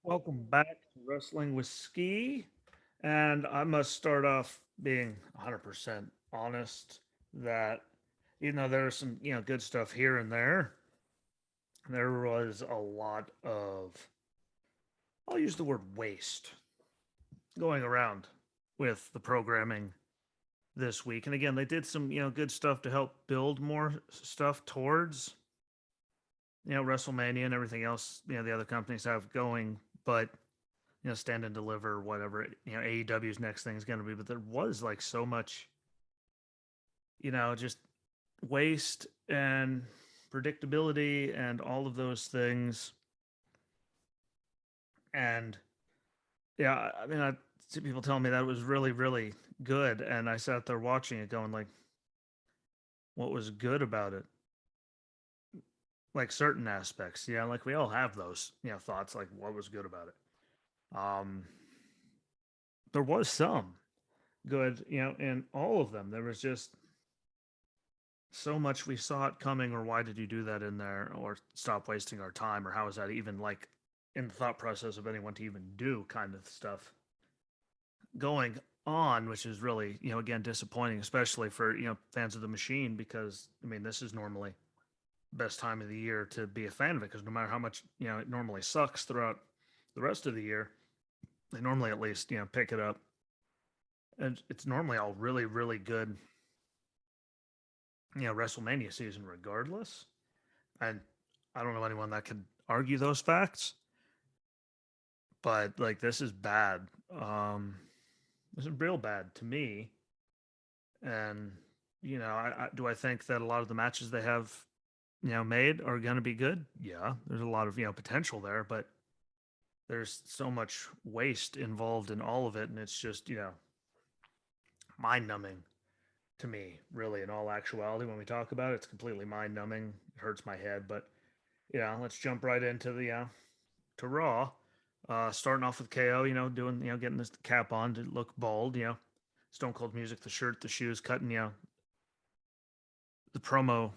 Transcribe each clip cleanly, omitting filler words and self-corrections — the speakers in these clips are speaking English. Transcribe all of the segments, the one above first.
Welcome back to Wrestling with Ski. And I must start off being 100% honest that even though there's some, good stuff here and there was a lot of, I'll use the word waste going around with the programming this week. And again, they did some, good stuff to help build more stuff towards, WrestleMania and everything else, the other companies have going. But stand and deliver, whatever, AEW's next thing is going to be. But there was like so much, just waste and predictability and all of those things. And yeah, I mean, I see people telling me that it was really, really good. And I sat there watching it going, like, what was good about it? Like certain aspects, like we all have those, thoughts, like what was good about it. There was some good, in all of them. There was just so much we saw it coming, or why did you do that in there, or stop wasting our time, or how is that even like in the thought process of anyone to even do kind of stuff going on, which is really, again, disappointing, especially for, fans of the machine, because I mean, this is normally best time of the year to be a fan of it, because no matter how much, it normally sucks throughout the rest of the year, they normally at least, pick it up. And it's normally all really, really good, WrestleMania season regardless. And I don't know anyone that could argue those facts, but like this is bad. This is real bad to me. And do I think that a lot of the matches they have, made are going to be good? Yeah, there's a lot of potential there, but there's so much waste involved in all of it, and it's just mind numbing to me, really. In all actuality, when we talk about it, it's completely mind numbing. It hurts my head, but let's jump right into the to Raw. Starting off with KO, doing, getting this cap on to look bald, Stone Cold music, the shirt, the shoes, cutting, the promo,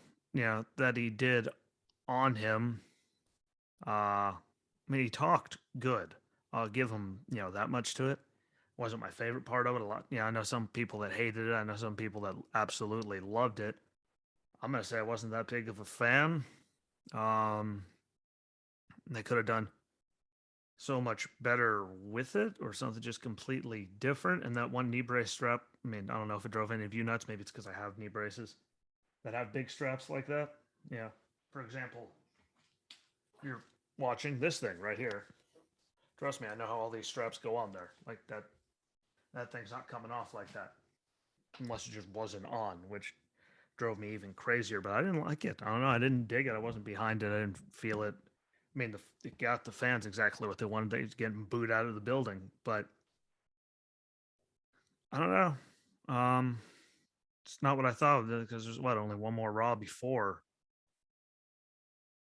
that he did on him. I mean, he talked good. I'll give him, that much to it. Wasn't my favorite part of it a lot. I know some people that hated it. I know some people that absolutely loved it. I'm gonna say I wasn't that big of a fan. Um, they could have done so much better with it, or something just completely different. And that one knee brace strap, I mean, I don't know if it drove any of you nuts. Maybe it's because I have knee braces that have big straps like that. Yeah. For example, you're watching this thing right here. Trust me, I know how all these straps go on there. Like that thing's not coming off like that unless it just wasn't on, which drove me even crazier. But I didn't like it. I don't know. I didn't dig it. I wasn't behind it. I didn't feel it. I mean, it got the fans exactly what they wanted. They getting booed out of the building, but I don't know. It's not what I thought, because there's what, only one more Raw before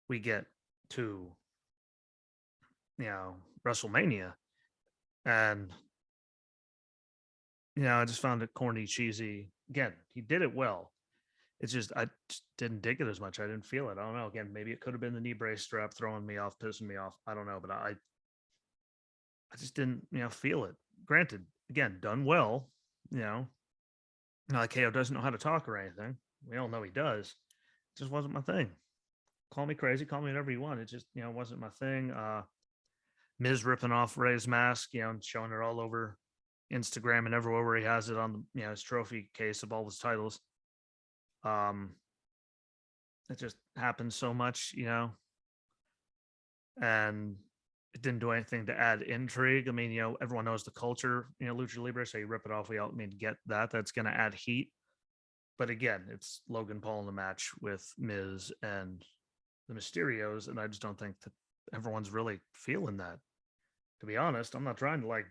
we get to WrestleMania, and I just found it corny, cheesy. Again, he did it well. It's just I just didn't dig it as much. I didn't feel it. I don't know. Again, maybe it could have been the knee brace strap throwing me off, pissing me off. I don't know, but I just didn't feel it. Granted, again, done well. You know, Not like KO doesn't know how to talk or anything. We all know he does. It just wasn't my thing. Call me crazy, call me whatever you want. It just wasn't my thing. Miz ripping off Ray's mask, and showing it all over Instagram and everywhere where he has it on the his trophy case of all his titles. Um, it just happens so much, and it didn't do anything to add intrigue. I mean, everyone knows the culture, Lucha Libre, so you rip it off. We all, I mean, get that. That's going to add heat. But again, it's Logan Paul in the match with Miz and the Mysterios, and I just don't think that everyone's really feeling that. To be honest, I'm not trying to like,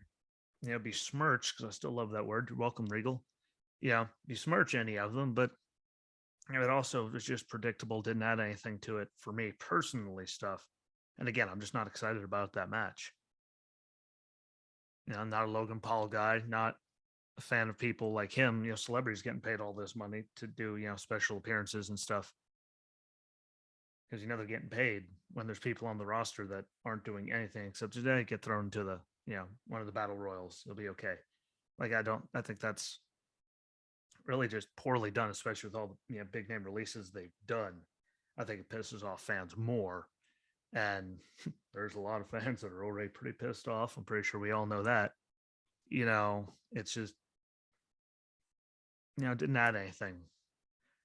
besmirch, because I still love that word. You're welcome, Regal. Besmirch any of them, but it also was just predictable. Didn't add anything to it for me personally. Stuff, and again, I'm just not excited about that match. I'm not a Logan Paul guy. Not a fan of people like him. Celebrities getting paid all this money to do special appearances and stuff. because they're getting paid when there's people on the roster that aren't doing anything except today get thrown into the one of the battle royals. It'll be okay. Like I think that's really just poorly done, especially with all the big name releases they've done. I think it pisses off fans more, and there's a lot of fans that are already pretty pissed off. I'm pretty sure we all know that. It's just it didn't add anything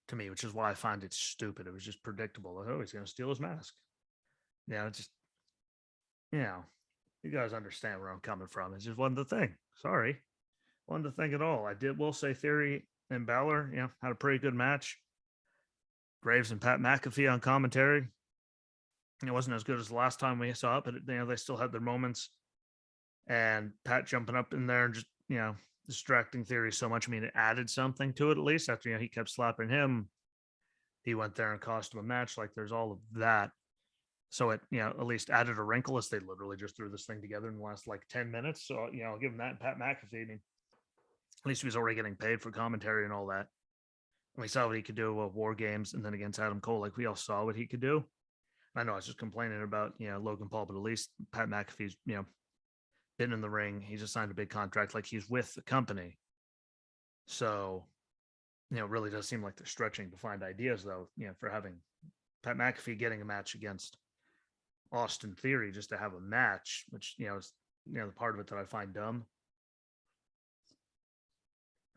to me, which is why I find it stupid. It was just predictable. Like, oh, he's going to steal his mask. It's just you know, you guys understand where I'm coming from. It just wasn't the thing. Sorry, wasn't the thing at all. I will say Theory and Balor, had a pretty good match. Graves and Pat McAfee on commentary. It wasn't as good as the last time we saw it, but they still had their moments. And Pat jumping up in there and just distracting Theory so much. I mean, it added something to it at least. After he kept slapping him, he went there and cost him a match. Like there's all of that. So it at least added a wrinkle as they literally just threw this thing together in the last like 10 minutes. So I'll give him that. And Pat McAfee, I mean, at least he was already getting paid for commentary and all that. And we saw what he could do with War Games, and then against Adam Cole, like we all saw what he could do. I know I was just complaining about Logan Paul, but at least Pat McAfee's been in the ring. He just signed a big contract, like he's with the company. So it really does seem like they're stretching to find ideas, though. For having Pat McAfee getting a match against Austin Theory just to have a match, which is the part of it that I find dumb.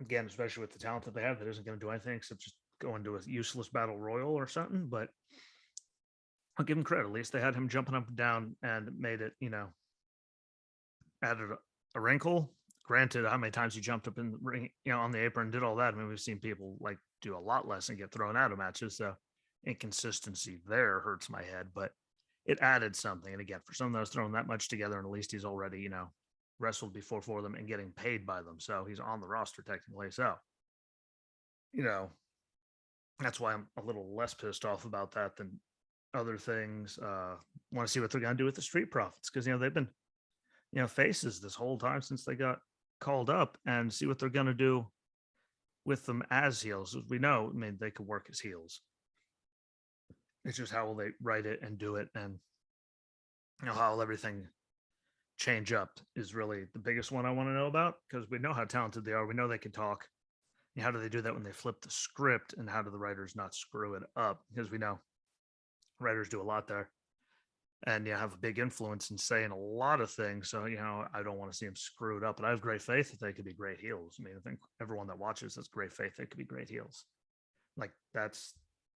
Again, especially with the talent that they have, that isn't going to do anything except just go into a useless battle royal or something. But I'll give him credit. At least they had him jumping up and down and made it, added a wrinkle. Granted, how many times he jumped up in the ring, on the apron and did all that. I mean, we've seen people like do a lot less and get thrown out of matches. So inconsistency there hurts my head, but it added something. And again, for someone that was throwing that much together, and at least he's already, wrestled before for them and getting paid by them. So he's on the roster technically. So, that's why I'm a little less pissed off about that than other things. Want to see what they're going to do with the Street Profits because, they've been, faces this whole time since they got called up, and see what they're going to do with them as heels. As we know, I mean, they could work as heels. It's just how will they write it and do it, and how will everything change up is really the biggest one I want to know about, because we know how talented they are. We know they can talk. How do they do that when they flip the script, and how do the writers not screw it up? Because we know writers do a lot there, and have a big influence in saying a lot of things. So I don't want to see them screw it up, but I have great faith that they could be great heels. I mean, I think everyone that watches has great faith they could be great heels. Like that's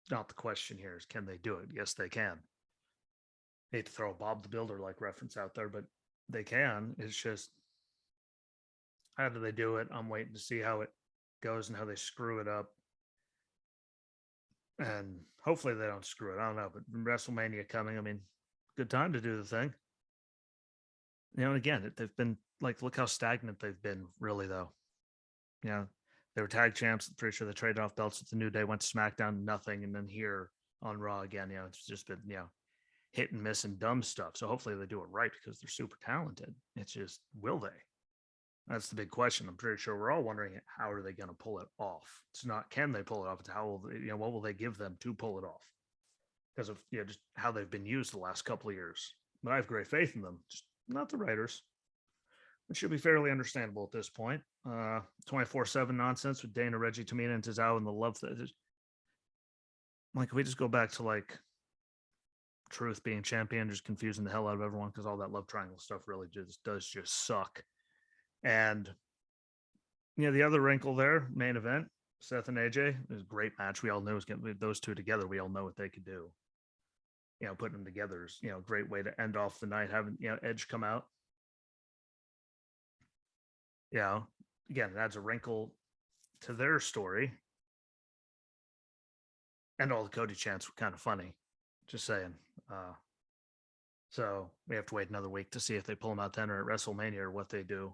not the question here. Is can they do it? Yes, they can. I hate to throw a Bob the Builder like reference out there, but they can. It's just how do they do it? I'm waiting to see how it goes and how they screw it up. And hopefully they don't screw it. I don't know, but WrestleMania coming, I mean, good time to do the thing. And again, they've been like, look how stagnant they've been, really, though. They were tag champs. I'm pretty sure they traded off belts with the New Day, went to SmackDown, nothing. And then here on Raw again, it's just been, hit and miss and dumb stuff. So hopefully they do it right because they're super talented. It's just, will they? That's the big question. I'm pretty sure we're all wondering how are they going to pull it off. It's not can they pull it off. It's how will they, what will they give them to pull it off? Because of just how they've been used the last couple of years. But I have great faith in them. Just not the writers. It should be fairly understandable at this point. 24/7 nonsense with Dana, Reggie, Tamina, and Tozawa, and the love that. Like, we just go back to like Truth being champion, just confusing the hell out of everyone because all that love triangle stuff really does just suck. And the other wrinkle there, main event, Seth and AJ, is a great match. We all knew it was going to be those two together. We all know what they could do. Putting them together is a great way to end off the night. Having Edge come out. Again, it adds a wrinkle to their story. And all the Cody chants were kind of funny. Just saying. So we have to wait another week to see if they pull them out then or at WrestleMania or what they do.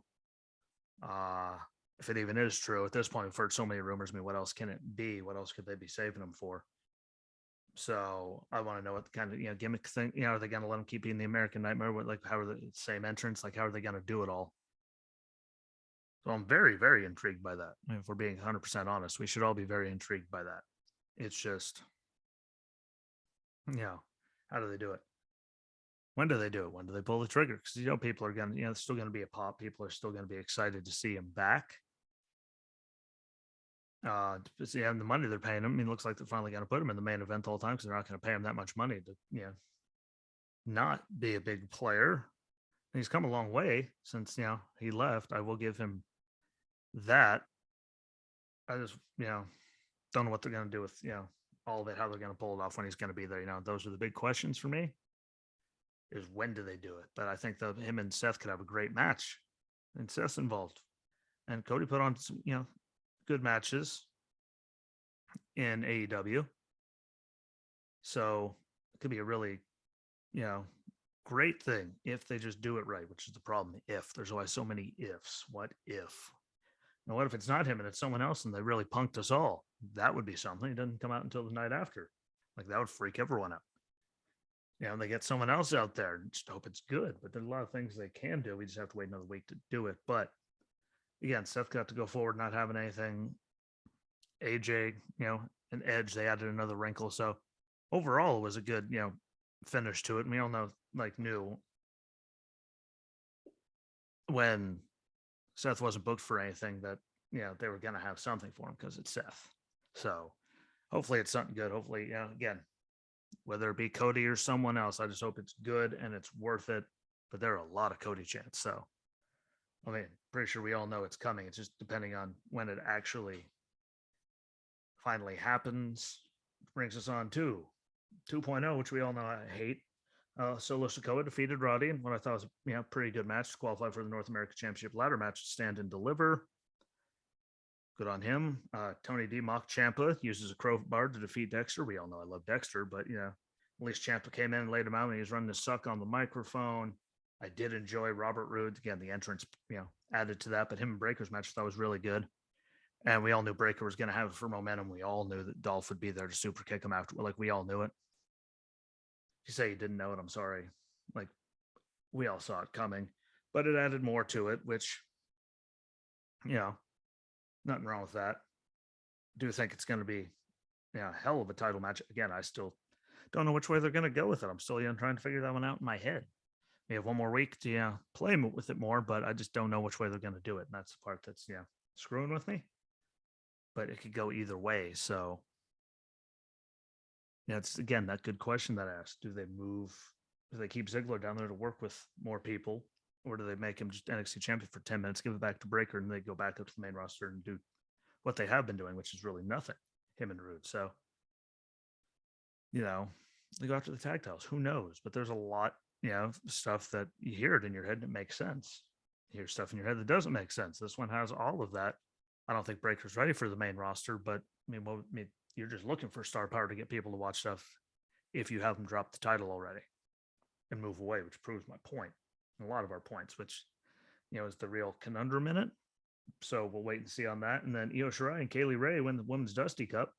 If it even is true at this point, we've heard so many rumors. I mean, what else can it be? What else could they be saving them for? So I want to know what kind of gimmick thing. Are they going to let them keep being the American Nightmare? What, like, how are the same entrance? Like, how are they going to do it all? So I'm very, very intrigued by that. I mean, if we're being 100% honest, we should all be very intrigued by that. It's just How do they do it? When do they do it? When do they pull the trigger? Because people are gonna, it's still gonna be a pop. People are still gonna be excited to see him back. Yeah, and the money they're paying him, I mean, it looks like they're finally gonna put him in the main event the whole time because they're not gonna pay him that much money to, not be a big player. And he's come a long way since he left. I will give him that. I just don't know what they're gonna do with all of it, how they're gonna pull it off when he's gonna be there. Those are the big questions for me. Is when do they do it? But I think that him and Seth could have a great match, and Seth's involved. And Cody put on some good matches in AEW, so it could be a really you know great thing if they just do it right, which is the problem. If there's always so many ifs. What if? Now, what if it's not him and it's someone else and they really punked us all? That would be something. It doesn't come out until the night after. Like that would freak everyone out. And they get someone else out there and just hope it's good. But there's a lot of things they can do. We just have to wait another week to do it. But again, Seth got to go forward not having anything. AJ, an Edge, they added another wrinkle. So overall, it was a good, finish to it. And we all know, knew when Seth wasn't booked for anything that, they were going to have something for him because it's Seth. So hopefully it's something good. Hopefully, again, whether it be Cody or someone else, I just hope it's good and it's worth it. But there are a lot of Cody chants. So, I mean, pretty sure we all know it's coming. It's just depending on when it actually finally happens. Brings us on to 2.0, which we all know I hate. Solo Sikoa defeated Roddy in what I thought was a pretty good match to qualify for the North American Championship ladder match. Stand and deliver. Good on him. Tony D mocked Ciampa, uses a crowbar to defeat Dexter. We all know I love Dexter, but at least Ciampa came in and laid him out when he was running the suck on the microphone. I did enjoy Robert Roode. Again, the entrance, added to that, but him and Breaker's match I thought was really good. And we all knew Breaker was going to have it for momentum. We all knew that Dolph would be there to super kick him after. Like, we all knew it. If you say you didn't know it, I'm sorry. Like, we all saw it coming, but it added more to it, which, nothing wrong with that. Do think it's going to be, a hell of a title match. Again, I still don't know which way they're going to go with it. I'm still trying to figure that one out in my head. We have one more week to play with it more, but I just don't know which way they're going to do it. And that's the part that's screwing with me. But it could go either way. So it's again that good question that I asked. Do they keep Ziggler down there to work with more people? Or do they make him just NXT champion for 10 minutes, give it back to Breaker, and they go back up to the main roster and do what they have been doing, which is really nothing, him and Roode. So, they go after the tag titles. Who knows? But there's a lot, stuff that you hear it in your head and it makes sense. You hear stuff in your head that doesn't make sense. This one has all of that. I don't think Breaker's ready for the main roster, but you're just looking for star power to get people to watch stuff if you have them drop the title already and move away, which proves my point. And a lot of our points, which, is the real conundrum in it. So we'll wait and see on that. And then Io Shirai and Kaylee Ray win the Women's Dusty Cup.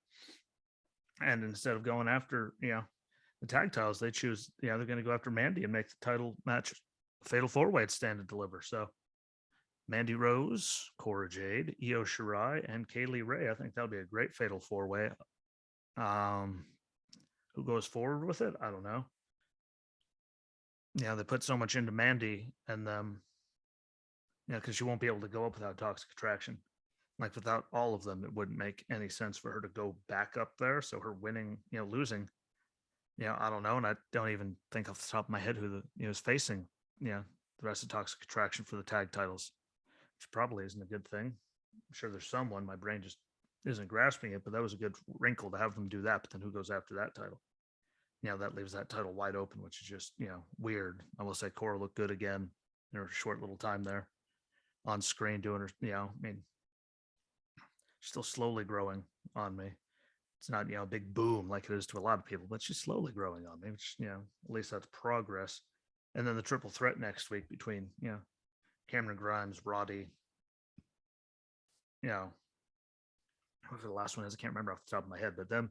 And instead of going after, the tag titles, they choose, they're going to go after Mandy and make the title match fatal four-way at Stand and Deliver. So Mandy Rose, Cora Jade, Io Shirai, and Kaylee Ray. I think that'll be a great fatal four-way. Who goes forward with it? I don't know. They put so much into Mandy and because she won't be able to go up without Toxic Attraction. Like, without all of them, it wouldn't make any sense for her to go back up there. So her winning, losing, I don't know. And I don't even think off the top of my head who is facing, the rest of Toxic Attraction for the tag titles, which probably isn't a good thing. I'm sure there's someone. My brain just isn't grasping it, but that was a good wrinkle to have them do that. But then who goes after that title? That leaves that title wide open, which is just, weird. I will say Cora looked good again in her short little time there on screen doing her, she's still slowly growing on me. It's not, a big boom like it is to a lot of people, but she's slowly growing on me, which, at least that's progress. And then the triple threat next week between, Cameron Grimes, Roddy, whoever the last one is, I can't remember off the top of my head, but them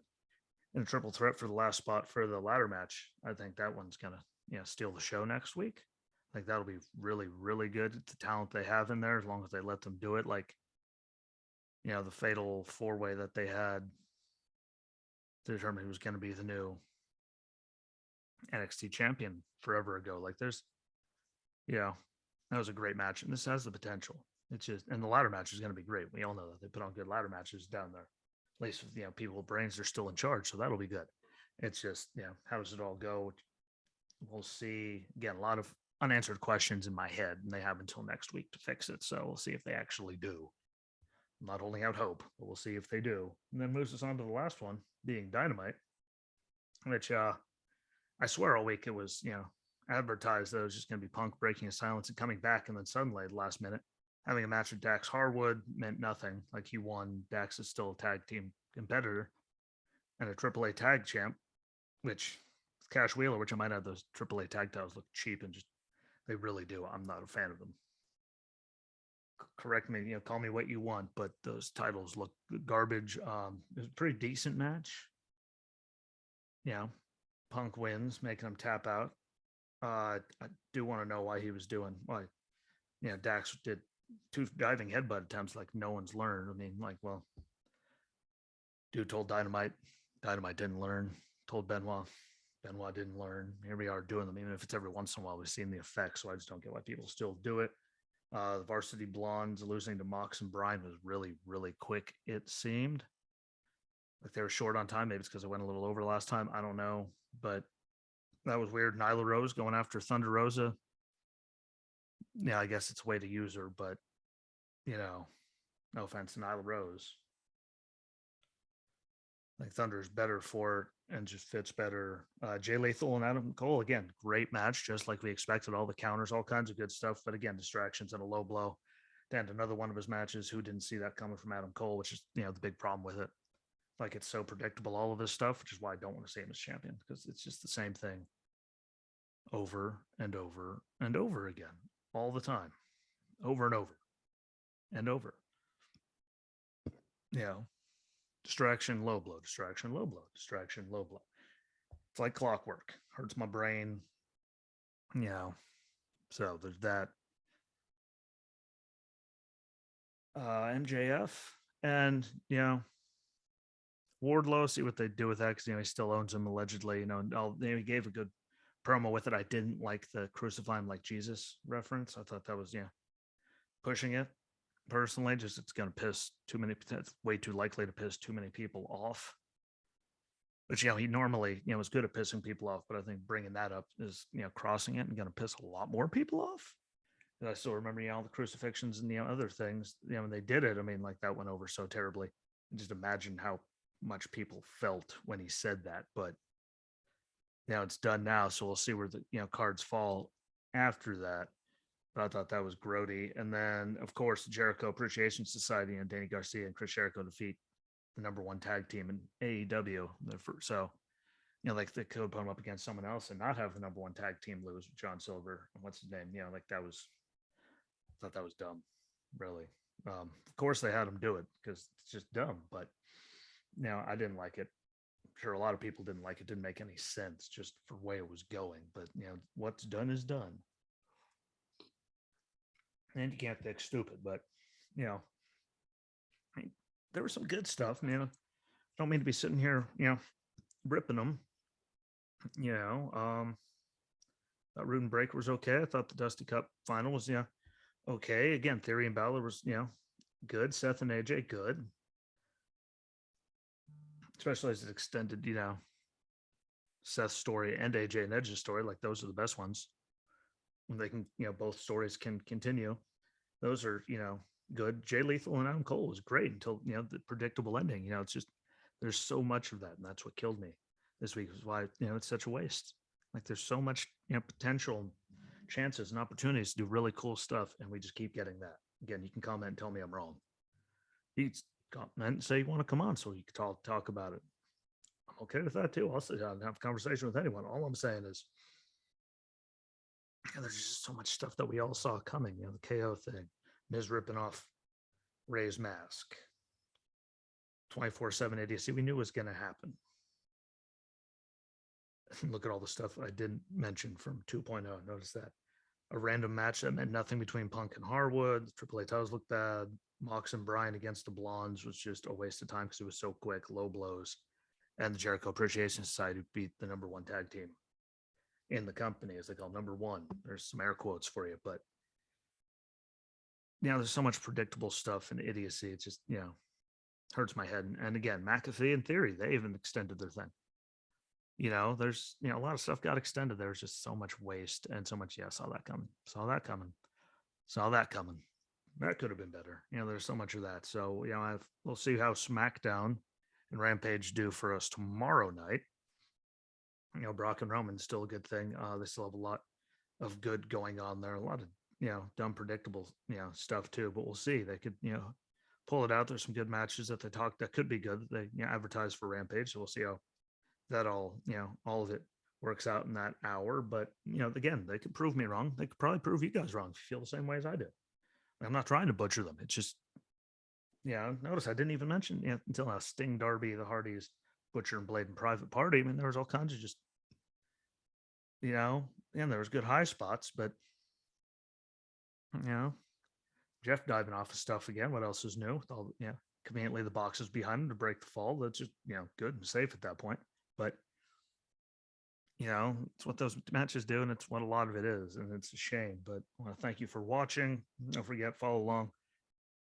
in a triple threat for the last spot for the ladder match. I think that one's going to, steal the show next week. I think that'll be really, really good. The talent they have in there, as long as they let them do it. Like, the fatal four-way that they had to determine who was going to be the new NXT champion forever ago. Like there's, yeah, that was a great match, and this has the potential. It's just, and the ladder match is going to be great. We all know that they put on good ladder matches down there. At least, people with brains are still in charge, so that'll be good. It's just, how does it all go? We'll see. Again, a lot of unanswered questions in my head, and they have until next week to fix it. So we'll see if they actually do. I'm not holding out hope, but we'll see if they do. And then moves us on to the last one, being Dynamite, which I swear all week it was, advertised that it was just going to be Punk breaking his silence and coming back, and then suddenly, at the last minute, having a match with Dax Harwood meant nothing. Like he won. Dax is still a tag team competitor and a AAA tag champ, which Cash Wheeler, which I might add, those AAA tag titles look cheap and just they really do. I'm not a fan of them. Correct me, call me what you want, but those titles look garbage. It was a pretty decent match. Yeah, Punk wins, making him tap out. I do want to know why he was doing why. Dax did two diving headbutt attempts like no one's learned. I mean, like, well, dude told Dynamite, Dynamite didn't learn. Told Benoit, Benoit didn't learn. Here we are doing them, even if it's every once in a while. We've seen the effects, so I just don't get why people still do it. The Varsity Blondes losing to Mox and Brian was really, really quick. It seemed like they were short on time. Maybe it's because I went a little over last time. I don't know, but that was weird. Nyla Rose going after Thunder Rosa. Yeah, I guess it's a way to use her, but no offense to Nyla Rose. Like Thunder is better for it and just fits better. Jay Lethal and Adam Cole, again, great match, just like we expected. All the counters, all kinds of good stuff. But again, distractions and a low blow. And another one of his matches. Who didn't see that coming from Adam Cole, which is, the big problem with it. Like it's so predictable, all of this stuff, which is why I don't want to see him as champion because it's just the same thing over and over and over again, all the time, over and over and over. Distraction, low blow, distraction, low blow, distraction, low blow. It's like clockwork. Hurts my brain. So there's that. MJF and Wardlow. See what they do with that because he still owns him allegedly. He gave a good promo with it. I didn't like the crucify him like Jesus reference. I thought that was pushing it. Personally, just it's going to piss too many. It's way too likely to piss too many people off. Which he normally is good at pissing people off, but I think bringing that up is crossing it and going to piss a lot more people off. And I still remember all the crucifixions and other things. When they did it, I mean, like that went over so terribly. Just imagine how much people felt when he said that. But it's done now, so we'll see where the cards fall after that. But I thought that was grody. And then, of course, the Jericho Appreciation Society and Danny Garcia and Chris Jericho defeat the number one tag team in AEW. So, like they could put them up against someone else and not have the number one tag team lose with John Silver. And what's his name? Like that was, I thought that was dumb, really. Of course, they had him do it because it's just dumb. But I didn't like it. I'm sure a lot of people didn't like it. Didn't make any sense just for the way it was going. But what's done is done. And you can't think stupid, but there was some good stuff, man. Don't mean to be sitting here, ripping them. That Root and Breaker was okay. I thought the Dusty Cup final was okay. Again, Theory and Balor was good. Seth and AJ good, especially as it extended Seth's story and AJ and Edge's story. Like those are the best ones. When they can both stories can continue. Those are good. Jay Lethal and Adam Cole was great until the predictable ending. It's just there's so much of that, and that's what killed me this week. Is why it's such a waste. Like there's so much potential, chances, and opportunities to do really cool stuff, and we just keep getting that. Again, you can comment and tell me I'm wrong. You can comment and say you want to come on so you can talk about it. I'm okay with that too. I'll sit down and have a conversation with anyone. All I'm saying is there's just so much stuff that we all saw coming. The KO thing, Miz ripping off Ray's mask, 24/7 idiocy. We knew was going to happen. Look at all the stuff I didn't mention from 2.0. Notice that a random match that meant nothing between Punk and Harwood. The AAA titles looked bad. Mox and Bryan against the Blondes was just a waste of time because it was so quick, low blows. And the Jericho Appreciation Society beat the number one tag team. in the company, as they call number one. There's some air quotes for you, but there's so much predictable stuff and idiocy. It just hurts my head. And again, McAfee in theory, they even extended their thing. There's a lot of stuff got extended. There's just so much waste and so much. Yeah, saw that coming. Saw that coming. Saw that coming. That could have been better. There's so much of that. So we'll see how SmackDown and Rampage do for us tomorrow night. Brock and Roman's still a good thing. They still have a lot of good going on there. A lot of dumb predictable stuff too. But we'll see. They could pull it out. There's some good matches that they talked that could be good. That they advertise for Rampage. So we'll see how that all of it works out in that hour. But again, they could prove me wrong. They could probably prove you guys wrong if you feel the same way as I do. I'm not trying to butcher them. It's just notice I didn't even mention until now Sting, Darby, the Hardys, Butcher and Blade and Private Party. I mean, there was all kinds of just and there was good high spots, but Jeff diving off of stuff again. What else is new? All conveniently the boxes behind him to break the fall. That's just good and safe at that point. But it's what those matches do, and it's what a lot of it is, and it's a shame. But I want to thank you for watching. Don't forget, follow along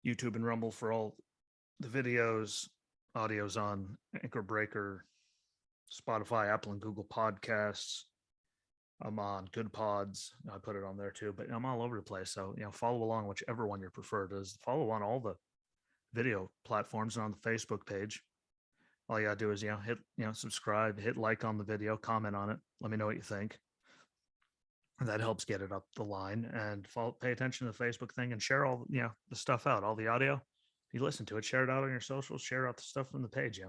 YouTube and Rumble for all the videos, audios on Anchor Breaker, Spotify, Apple, and Google Podcasts. I'm on Good Pods. I put it on there too, but I'm all over the place. So, follow along whichever one your preferred is. Follow on all the video platforms and on the Facebook page. All you gotta do is, hit, subscribe, hit like on the video, comment on it. Let me know what you think. That helps get it up the line, and pay attention to the Facebook thing and share all, the stuff out, all the audio. If you listen to it, share it out on your socials, share out the stuff from the page.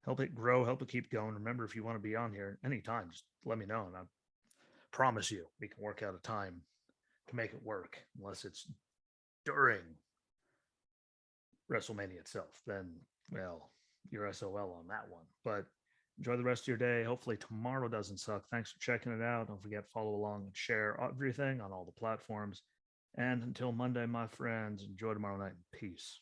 Help it grow, help it keep going. Remember, if you want to be on here anytime, just let me know. And I promise you, we can work out a time to make it work, unless it's during WrestleMania itself. Then, well, you're SOL on that one. But enjoy the rest of your day. Hopefully tomorrow doesn't suck. Thanks for checking it out. Don't forget, follow along and share everything on all the platforms. And until Monday, my friends, enjoy tomorrow night. Peace.